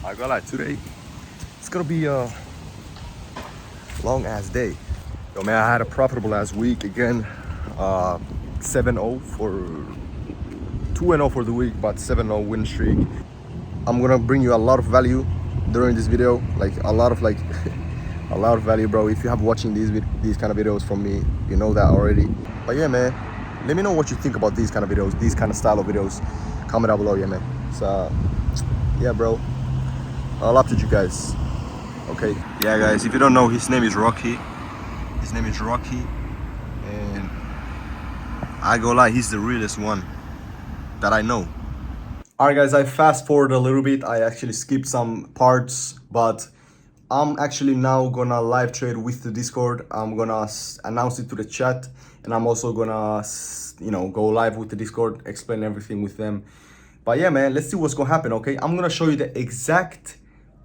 I got like today. It's gonna be a long ass day. Yo man, I had a profitable last week again. 7-0 for 2-0 for the week, but 7-0 win streak. I'm gonna bring you a lot of value during this video, like a lot of a lot of value, bro. If you have watching these kind of videos from me, you know that already. But yeah, man, let me know what you think about these kind of videos, these kind of style of videos. Comment down below, yeah, man. So yeah, bro, I'll update you guys. Okay, yeah, guys, if you don't know, his name is Rocky. His name is Rocky, and I go lie, he's the realest one that I know. Alright guys, I fast forward a little bit. I actually skipped some parts, but I'm actually now gonna live trade with the Discord. I'm gonna announce it to the chat, and I'm also gonna, go live with the Discord, explain everything with them. But yeah, man, let's see what's gonna happen, okay? I'm gonna show you the exact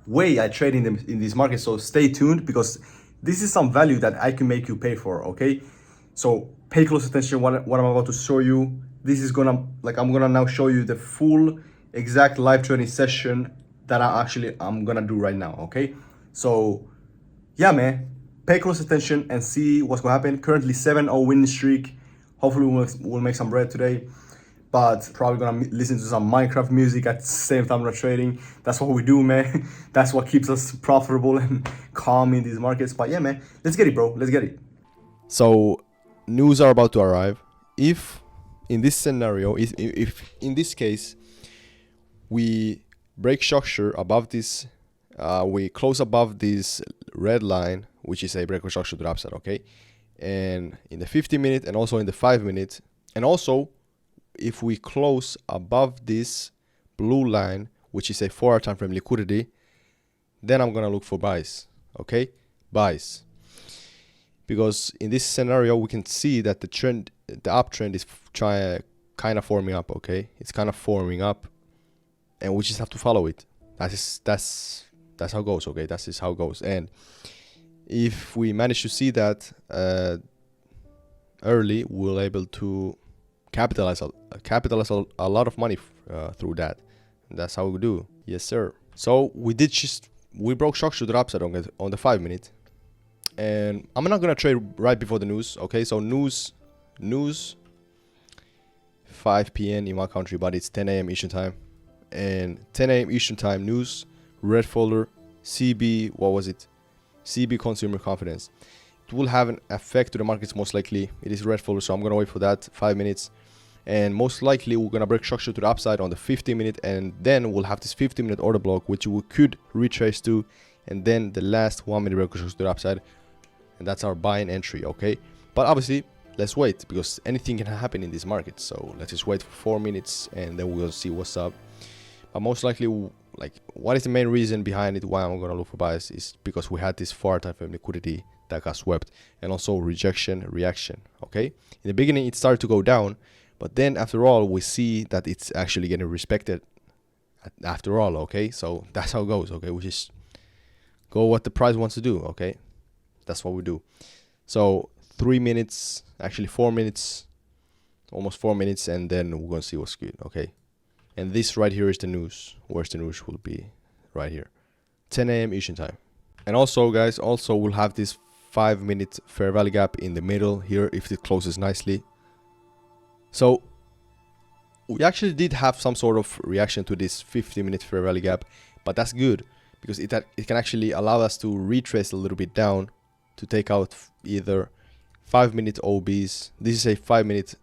way I trade in this market, so stay tuned because this is some value that I can make you pay for, okay? So pay close attention what I'm about to show you. This is gonna, I'm gonna now show you the full exact live trading session that I'm gonna do right now, okay? So yeah, man, pay close attention and see what's gonna happen. Currently 7-0 winning streak. Hopefully we'll make some bread today, but probably gonna listen to some Minecraft music at the same time we're trading. That's what we do, man. That's what keeps us profitable and calm in these markets. But yeah, man, let's get it, bro. Let's get it. So news are about to arrive. If in this scenario, if in this case we break structure above this, we close above this red line, which is a break of structure to the upside, okay? And in the 50-minute and also in the 5-minute, and also if we close above this blue line, which is a 4-hour time frame liquidity, then I'm gonna look for buys, okay? Buys. Because in this scenario, we can see that the uptrend is kind of forming up, okay? It's kind of forming up, and we just have to follow it. That's how it goes, okay? That's just how it goes. And if we manage to see that early, we'll able to capitalize a lot of money through that. And that's how we do. Yes, sir. So we broke structure to the upside on the 5-minute. And I'm not gonna trade right before the news, okay? So news 5 p.m. in my country, but it's 10 a.m. Eastern time. And 10 a.m. Eastern time news, red folder, CB, what was it? CB consumer confidence. It will have an effect to the markets most likely. It is red folder, so I'm gonna wait for that 5 minutes. And most likely we're gonna break structure to the upside on the 50-minute, and then we'll have this 50-minute order block, which we could retrace to, and then the last 1-minute break structure to the upside. And that's our buying entry, okay? But obviously, let's wait because anything can happen in this market. So let's just wait for 4 minutes and then we'll see what's up. But most likely, what is the main reason behind it? Why I'm gonna look for buys is because we had this 4-hour time frame liquidity that got swept, and also rejection, reaction. Okay. In the beginning, it started to go down, but then after all, we see that it's actually getting respected. After all, okay. So that's how it goes. Okay, we just go what the price wants to do. Okay. That's what we do. So 3 minutes, actually 4 minutes, almost 4 minutes, and then we're gonna see what's good, okay? And this right here is the news. Where's the news will be? Right here, 10 a.m. Eastern time. And also, guys, we'll have this 5-minute fair value gap in the middle here if it closes nicely. So we actually did have some sort of reaction to this 50-minute fair value gap, but that's good because it can actually allow us to retrace a little bit down to take out either 5-minute OBs. This is a 5-minute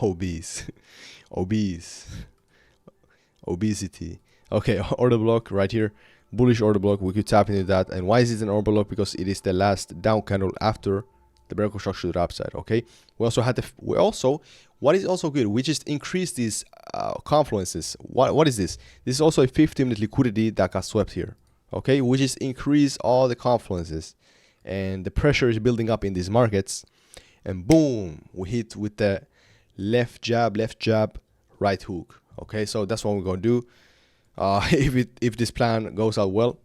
OBs. Obesity. Okay, order block right here. Bullish order block. We could tap into that. And why is it an order block? Because it is the last down candle after the break of structure to the upside. Okay. We also had what is also good, we just increased these confluences. What is this? This is also a 50-minute liquidity that got swept here. Okay, we just increase all the confluences, and the pressure is building up in these markets, and boom, we hit with the left jab, right hook. Okay, so that's what we're gonna do. If this plan goes out well,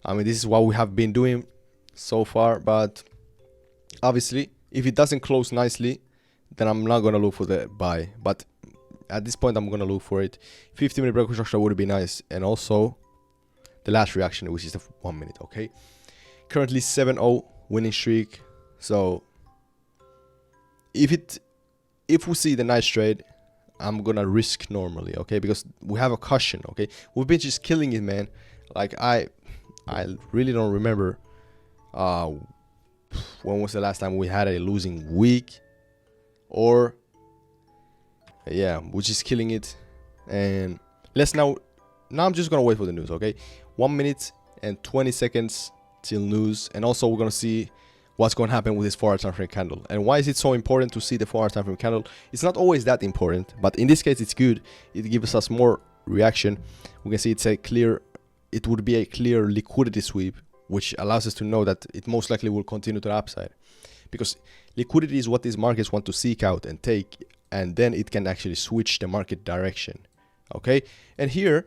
I mean, this is what we have been doing so far. But obviously, if it doesn't close nicely, then I'm not gonna look for the buy. But at this point, I'm gonna look for it. 50-minute break structure would be nice, and also the last reaction, which is the 1 minute. Okay, currently 7-0 winning streak. So if we see the nice trade, I'm gonna risk normally, okay, because we have a cushion. Okay, we've been just killing it, man. Like I really don't remember when was the last time we had a losing week, or yeah, we're just killing it. And let's now I'm just gonna wait for the news. Okay, 1 minute and 20 seconds till news, and also we're gonna see what's going to happen with this 4-hour time frame candle. And why is it so important to see the 4-hour time frame candle? It's not always that important, but in this case it's good. It gives us more reaction. We can see it would be a clear liquidity sweep, which allows us to know that it most likely will continue to the upside, because liquidity is what these markets want to seek out and take, and then it can actually switch the market direction. Okay, and here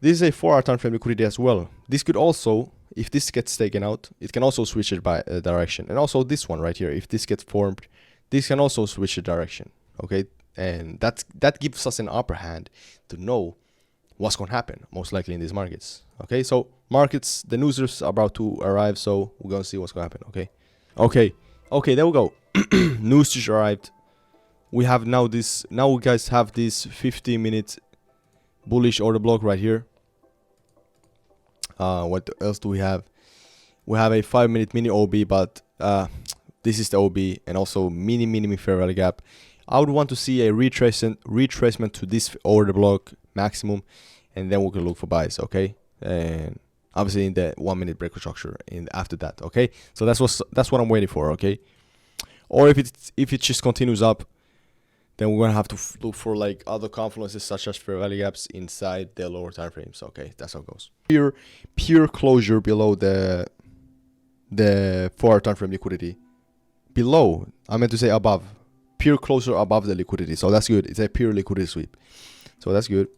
this is a 4-hour time frame liquidity as well. This could also, if this gets taken out, it can also switch it by direction. And also this one right here, if this gets formed, this can also switch the direction. Okay, and that gives us an upper hand to know what's going to happen most likely in these markets. Okay, so markets, the news is about to arrive, so we're going to see what's going to happen. Okay, there we go. News just arrived. We have now we guys have this 50-minute bullish order block right here. What else do we have? We have a 5-minute mini OB, but this is the OB, and also mini fair value gap. I would want to see a retracement to this order block maximum, and then we can look for buys. Okay, and obviously in the 1 minute breakout structure after that. Okay, so that's what I'm waiting for. Okay, or if it just continues up, then we're gonna have to look for like other confluences such as fair value gaps inside the lower time frames. Okay, that's how it goes. Pure closure below the 4-hour time frame liquidity. Below, I meant to say above. Pure closure above the liquidity. So that's good. It's a pure liquidity sweep. So that's good.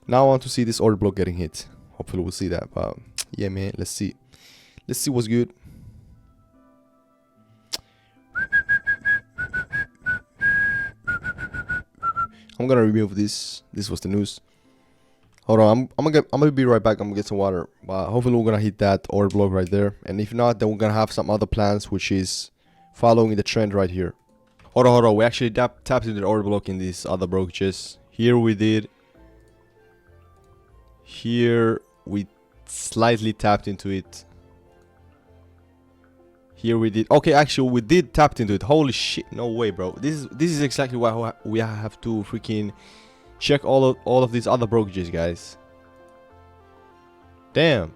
Now I want to see this order block getting hit. Hopefully we'll see that. But yeah, man, let's see. Let's see what's good. I'm gonna remove this. This was the news. Hold on, I'm gonna be right back. I'm gonna get some water. But hopefully we're gonna hit that order block right there. And if not, then we're gonna have some other plans, which is following the trend right here. Hold on. We actually tapped into the order block in these other brokerages. Here we did. Here we slightly tapped into it. Here we did. Okay, actually we did tap into it. Holy shit, no way, bro. This is exactly why we have to freaking check all of these other brokerages, guys. Damn.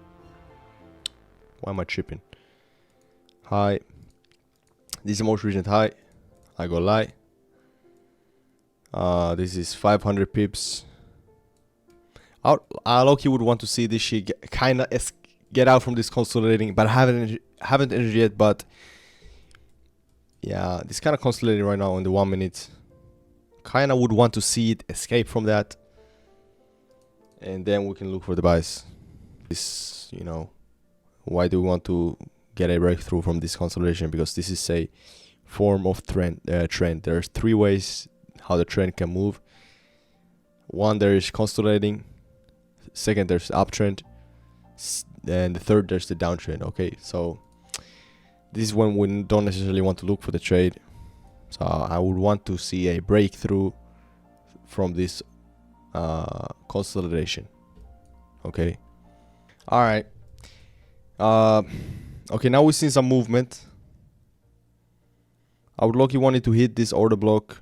Why am I tripping? High. This is the most recent high. I go lie. This is 500 pips. I low-key would want to see this shit get out from this consolidating, but I haven't entered yet. But yeah, this kind of consolidating right now on the 1 minute. Kind of would want to see it escape from that, and then we can look for the buys. This, you know, why do we want to get a breakthrough from this consolidation? Because this is a form of trend. There's 3 ways how the trend can move. One, there is consolidating. Second, there's the uptrend. And the third, there's the downtrend. Okay, so this is when we don't necessarily want to look for the trade. So I would want to see a breakthrough from this consolidation. Okay. All right. Okay, now we've seen some movement. I would lucky wanted to hit this order block.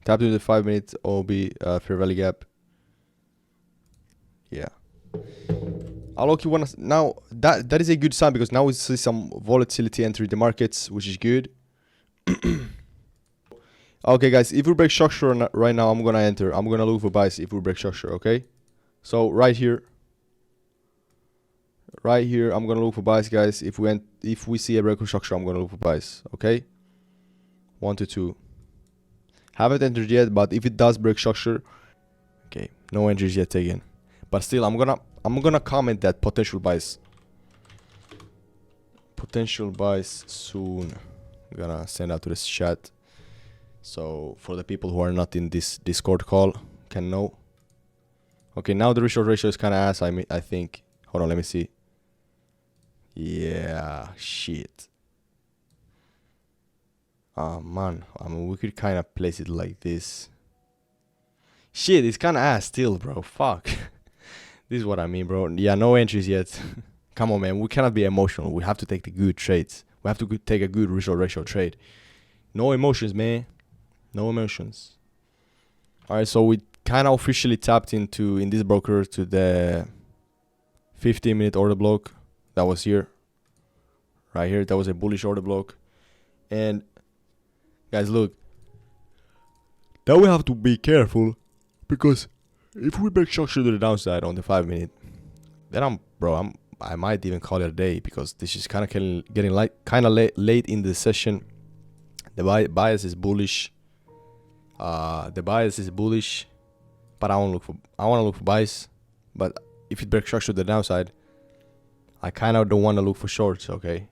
Tap to the 5-minute OB fair value gap. Yeah. I lucky wanna now that is a good sign, because now we see some volatility entering the markets, which is good. Okay, guys, if we break structure right now, I'm gonna enter. I'm gonna look for buys if we break structure. Okay. So right here, I'm gonna look for buys, guys. If we see a break structure, I'm gonna look for buys. Okay. 1 to 2. Haven't entered yet, but if it does break structure, okay, no entries yet taken. But still, I'm gonna comment that potential buys. Potential buys soon. I'm gonna send out to this chat, so for the people who are not in this Discord call can know. Okay, now the reshort ratio is kind of ass. I think. Hold on, let me see. Yeah, shit. Man, I mean, we could kind of place it like this. Shit, it's kind of ass still, bro. Fuck. This is what I mean, bro. Yeah, no entries yet. Come on, man. We cannot be emotional. We have to take the good trades. We have to take a good reshort ratio trade. No emotions, man. No emotions. All right, so we kind of officially tapped into, in this broker, to the 15-minute order block that was here. Right here, that was a bullish order block. And guys, look. Now we have to be careful, because if we break structure to the downside on the 5-minute, then I might even call it a day, because this is kind of getting kind of late in the session. The bias is bullish. The bias is bullish, but I want to look for buys. But if it breaks structure to the downside, I kind of don't want to look for shorts. Okay,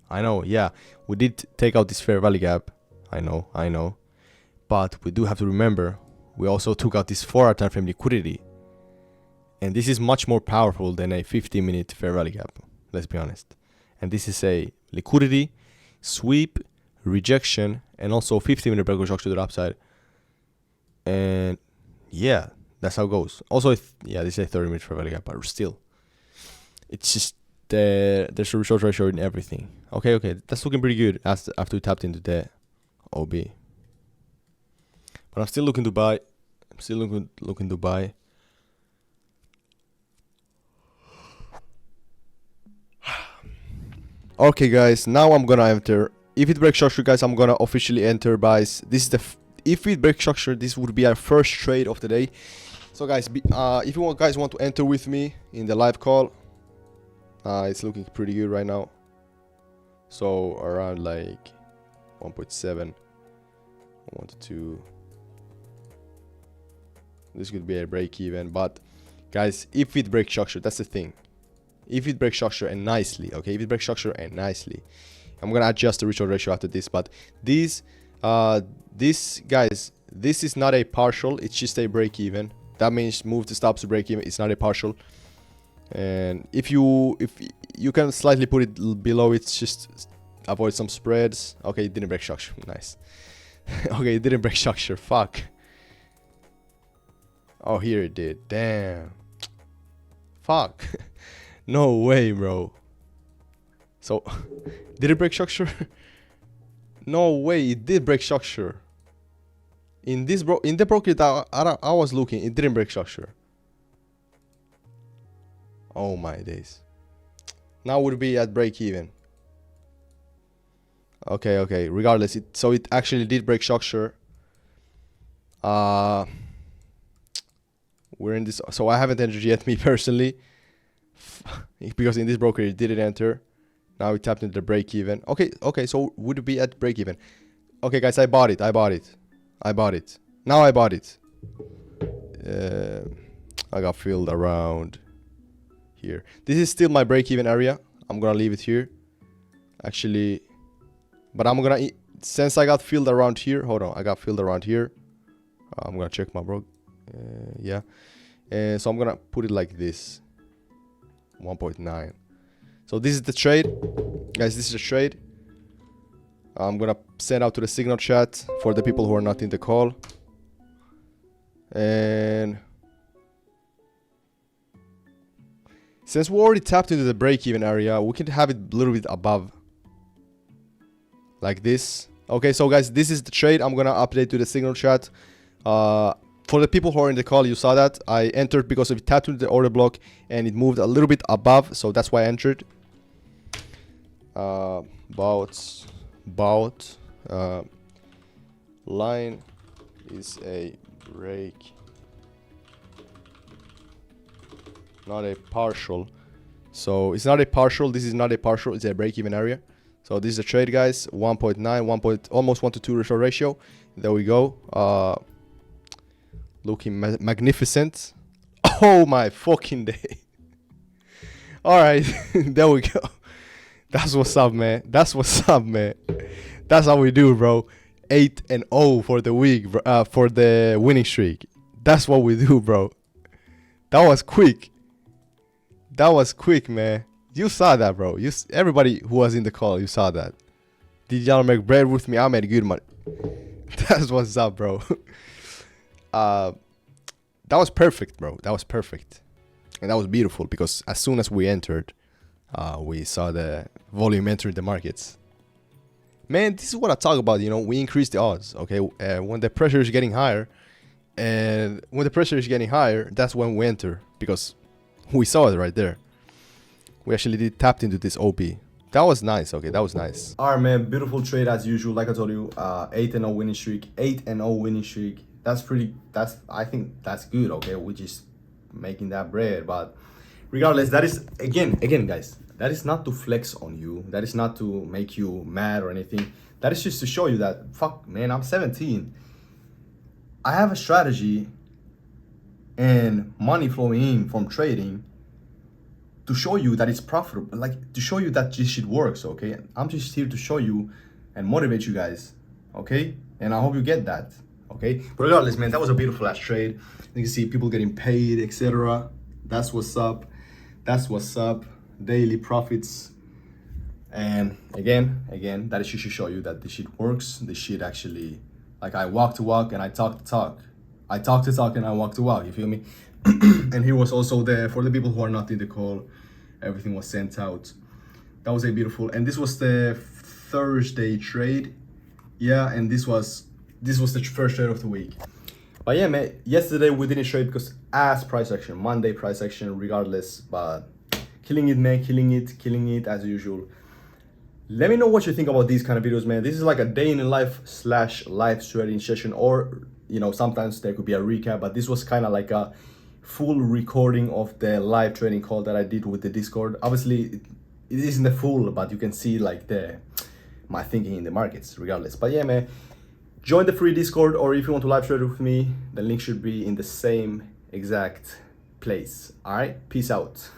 I know. Yeah, we did take out this fair value gap. I know, but we do have to remember we also took out this 4-hour time frame liquidity, and this is much more powerful than a 15-minute fair value gap. Let's be honest. And this is a liquidity sweep, rejection, and also 15-minute break structure to the upside. And yeah, that's how it goes. Also, this is a 30-minute fair value gap, but still, it's just there's a reshort ratio in everything. Okay, that's looking pretty good after we tapped into the OB. But I'm still looking to buy. Okay, guys, now I'm gonna enter. If it breaks structure, guys, I'm gonna officially enter buys. This is if it breaks structure, this would be our first trade of the day. So guys, if you guys want to enter with me in the live call, it's looking pretty good right now. So around like 1.7, 1 to 2. This could be a break even, but guys, if it breaks structure, that's the thing. If it breaks structure and nicely, okay, if it breaks structure and nicely, I'm gonna adjust the reshort ratio after this. But this guys, this is not a partial, it's just a break even. That means move the stops to break even. It's not a partial. And if you can slightly put it below, it's just avoid some spreads. Okay, it didn't break structure. Nice. Okay, it didn't break structure. Fuck. Oh, here it did. Damn. Fuck. No way, bro. So, did it break structure? No way, it did break structure. In the broker that I was looking, it didn't break structure. Oh my days. Now would be at break even. Okay. Regardless, so it actually did break structure. We're in this, so I haven't entered yet, me personally, because in this broker it didn't enter. Now we tapped into the break even. Okay, so would it be at break even? Okay, guys, I bought it. Now I bought it. I got filled around here. This is still my break even area. I'm gonna leave it here, actually, but I'm gonna, since I got filled around here. Hold on, I got filled around here. I'm gonna check my bro. Yeah, so I'm gonna put it like this, 1.9. So this is the trade, guys. This is the trade. I'm gonna send out to the Signal chat for the people who are not in the call. And since we already tapped into the break-even area, we can have it a little bit above, like this. Okay, so guys, this is the trade. I'm gonna update to the Signal chat. For the people who are in the call, you saw that I entered because it tapped into the order block and it moved a little bit above, so that's why I entered. Line is a break, not a partial. So it's not a partial. This is not a partial. It's a break-even area. So this is the trade, guys. 1.9, almost 1 to 2 ratio. There we go. Looking magnificent. Oh my fucking day. All right, there we go. That's what's up, man. That's how we do, bro. 8-0 for the week, for the winning streak. That's what we do, bro. That was quick. That was quick, man. You saw that, bro. Everybody who was in the call, you saw that. Did y'all make bread with me? I made good money. That's what's up, bro. That was perfect, bro. That was perfect. And that was beautiful because as soon as we entered, we saw the volume enter the markets. Man, this is what I talk about, you know, we increase the odds, okay? When the pressure is getting higher, and when the pressure is getting higher, that's when we enter, because we saw it right there. We actually tapped into this OP. That was nice, okay, that was nice. Alright, man, beautiful trade as usual. Like I told you, 8-0 winning streak, 8-0 winning streak. I think that's good, okay? We're just making that bread, but regardless, that is, again, guys, that is not to flex on you. That is not to make you mad or anything. That is just to show you that, fuck, man, I'm 17. I have a strategy and money flowing in from trading to show you that it's profitable, like to show you that this shit works, okay? I'm just here to show you and motivate you guys, okay? And I hope you get that, okay? But regardless, man, that was a beautiful ass trade. You can see people getting paid, etc. That's what's up. That's what's up. Daily profits. And again, that is just to show you that this shit works. This shit actually, like, I walk to walk and I talk to talk. I talk to talk and I walk to walk, you feel me? And he was also there for the people who are not in the call. Everything was sent out. That was a beautiful, and this was the Thursday trade. Yeah, and this was the first trade of the week. But yeah, man, yesterday we didn't trade because as price action, Monday price action regardless, but killing it, man, killing it as usual. Let me know what you think about these kind of videos, man. This is like a day in the life / live trading session, or, you know, sometimes there could be a recap, but this was kind of like a full recording of the live trading call that I did with the Discord. Obviously, it isn't the full, but you can see like my thinking in the markets regardless. But yeah, man, join the free Discord, or if you want to live trade with me, the link should be in the same exact place. All right, peace out.